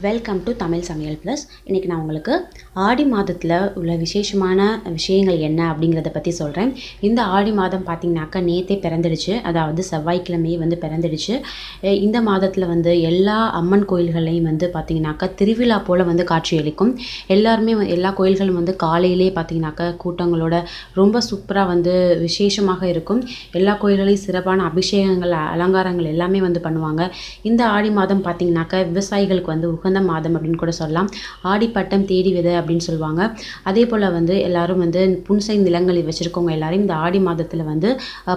Welcome to Tamil சமையல் plus. இன்றைக்கி நான் உங்களுக்கு ஆடி மாதத்தில் உள்ள விசேஷமான விஷயங்கள் என்ன அப்படிங்கிறத பற்றி சொல்கிறேன். இந்த ஆடி மாதம் பார்த்திங்கனாக்கா நேற்றே பிறந்துடுச்சு, அதாவது செவ்வாய்க்கிழமையே பிறந்துடுச்சு. இந்த மாதத்தில் எல்லா அம்மன் கோயில்களையும் பார்த்திங்கனாக்கா திருவிழா போல் காட்சியளிக்கும். எல்லாருமே எல்லா கோயில்களும் காலையிலே பார்த்திங்கனாக்கா கூட்டங்களோட ரொம்ப சூப்பராக விசேஷமாக இருக்கும். எல்லா கோயில்களையும் சிறப்பான அபிஷேகங்கள் அலங்காரங்கள் எல்லாமே பண்ணுவாங்க. இந்த ஆடி மாதம் பார்த்திங்கனாக்கா விவசாயிகளுக்கு உகந்த மாதம் அப்படின்னு கூட சொல்லலாம். ஆடி பட்டம் தேடி விதை அப்படின்னு சொல்லுவாங்க. அதே போல் எல்லாரும் புன்சை நிலங்கள் வச்சுருக்கவங்க எல்லாரும் இந்த ஆடி மாதத்தில்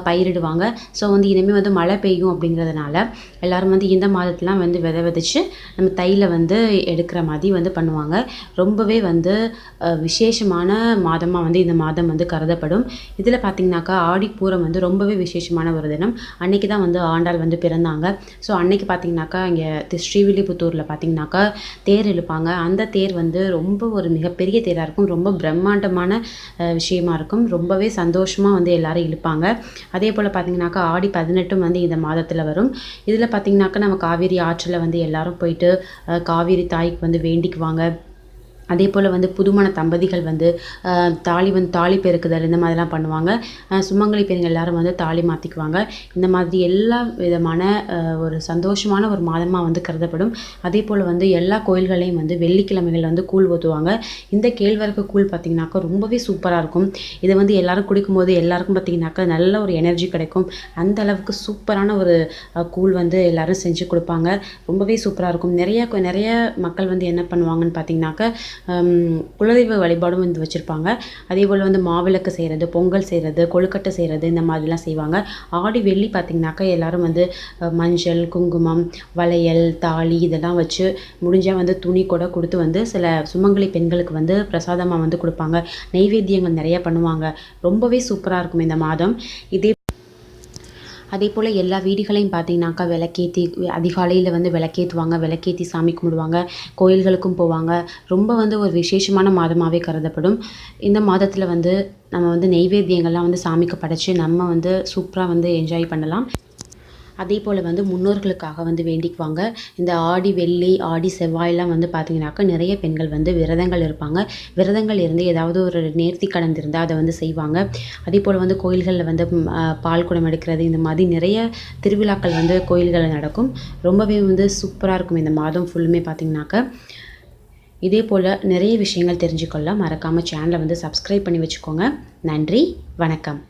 பயிரிடுவாங்க. ஸோ இனிமேல் மழை பெய்யும் அப்படிங்கிறதுனால எல்லாரும் இந்த மாதத்துலாம் விதை விதைச்சு நம்ம தையில் எடுக்கிற மாதிரி பண்ணுவாங்க. ரொம்பவே விசேஷமான மாதமாக இந்த மாதம் கருதப்படும். இதில் பார்த்திங்கனாக்கா ஆடிப்பூரம் ரொம்பவே விசேஷமான ஒரு தினம். அன்னைக்கு தான் ஆண்டாள் பிறந்தாங்க. ஸோ அன்னைக்கு பார்த்திங்கனாக்கா இங்கே ஸ்ரீவில்லிபுத்தூரில் பார்த்திங்கனாக்கா தேர் இழுப்பாங்க. அந்த தேர் ரொம்ப ஒரு மிகப்பெரிய தேராக இருக்கும். ரொம்ப பிரம்மாண்டமான விஷயமா இருக்கும். ரொம்பவே சந்தோஷமாக எல்லாரும் இழுப்பாங்க. அதே போல் பார்த்திங்கனாக்கா ஆடி 18 இந்த மாதத்தில் வரும். இதில் பார்த்திங்கனாக்கா நம்ம காவேரி ஆற்றில் எல்லாரும் போயிட்டு காவேரி தாய்க்கு வேண்டிக்குவாங்க. அதே போல் புதுமண தம்பதிகள் தாலி பெருக்குதல் இந்த மாதிரிலாம் பண்ணுவாங்க. சுமங்கலி பெண்கள் எல்லாரும் தாலி மாற்றிக்குவாங்க. இந்த மாதிரி எல்லா விதமான ஒரு சந்தோஷமான ஒரு மாதமாக கருதப்படும். அதே போல் எல்லா கோயில்களையும் வெள்ளிக்கிழமைகள் கூழ் ஊற்றுவாங்க. இந்த கேழ்வரகு கூழ் பார்த்திங்கனாக்கா ரொம்பவே சூப்பராக இருக்கும். இதை எல்லாரும் குடிக்கும்போது எல்லாருக்கும் பார்த்திங்கனாக்கா நல்ல ஒரு எனர்ஜி கிடைக்கும். அந்த அளவுக்கு சூப்பரான ஒரு கூழ் எல்லாரும் செஞ்சு கொடுப்பாங்க. ரொம்பவே சூப்பராக இருக்கும். நிறைய மக்கள் என்ன பண்ணுவாங்கன்னு பார்த்திங்கனாக்கா குலதெய்வ வழிபாடும் வச்சுருப்பாங்க. அதே போல் மாவிளக்கு செய்கிறது, பொங்கல் செய்கிறது, கொழுக்கட்டை செய்கிறது இந்த மாதிரிலாம் செய்வாங்க. ஆடி வெள்ளி பார்த்திங்கனாக்கா எல்லோரும் மஞ்சள், குங்குமம், வளையல், தாலி இதெல்லாம் வச்சு முடிஞ்சால் துணி கூட கொடுத்து சில சுமங்கலி பெண்களுக்கு பிரசாதமாக கொடுப்பாங்க. நெய்வேத்தியங்கள் நிறைய பண்ணுவாங்க. ரொம்பவே சூப்பராக இருக்கும் இந்த மாதம். அதே போல் எல்லா வீடுகளையும் பார்த்திங்கனாக்கா விளக்கேற்றி அதிகாலையில் விளக்கேற்றுவாங்க. விளக்கேற்றி சாமி கும்பிடுவாங்க. கோயில்களுக்கும் போவாங்க. ரொம்ப ஒரு விசேஷமான மாதமாகவே கருதப்படும். இந்த மாதத்தில் நம்ம நெய்வேத்தியங்கள்லாம் சாமிக்கு படைச்சு நம்ம சூப்பராக என்ஜாய் பண்ணலாம். அதே போல் முன்னோர்களுக்காக வேண்டிக்குவாங்க. இந்த ஆடி வெள்ளி, ஆடி செவ்வாயெல்லாம் பார்த்திங்கனாக்கா நிறைய பெண்கள் விரதங்கள் இருப்பாங்க. விரதங்கள் இருந்து ஏதாவது ஒரு நேர்த்தி கடன் இருந்தால் அதை செய்வாங்க. அதே போல் கோயில்களில் பால் குடம் எடுக்கிறது இந்த மாதிரி நிறைய திருவிழாக்கள் கோயில்களில் நடக்கும். ரொம்பவே சூப்பராக இருக்கும் இந்த மாதம் ஃபுல்லுமே பார்த்திங்கனாக்கா. இதே போல் நிறைய விஷயங்கள் தெரிஞ்சுக்கொள்ள மறக்காமல் சேனலை சப்ஸ்கிரைப் பண்ணி வச்சுக்கோங்க. நன்றி, வணக்கம்.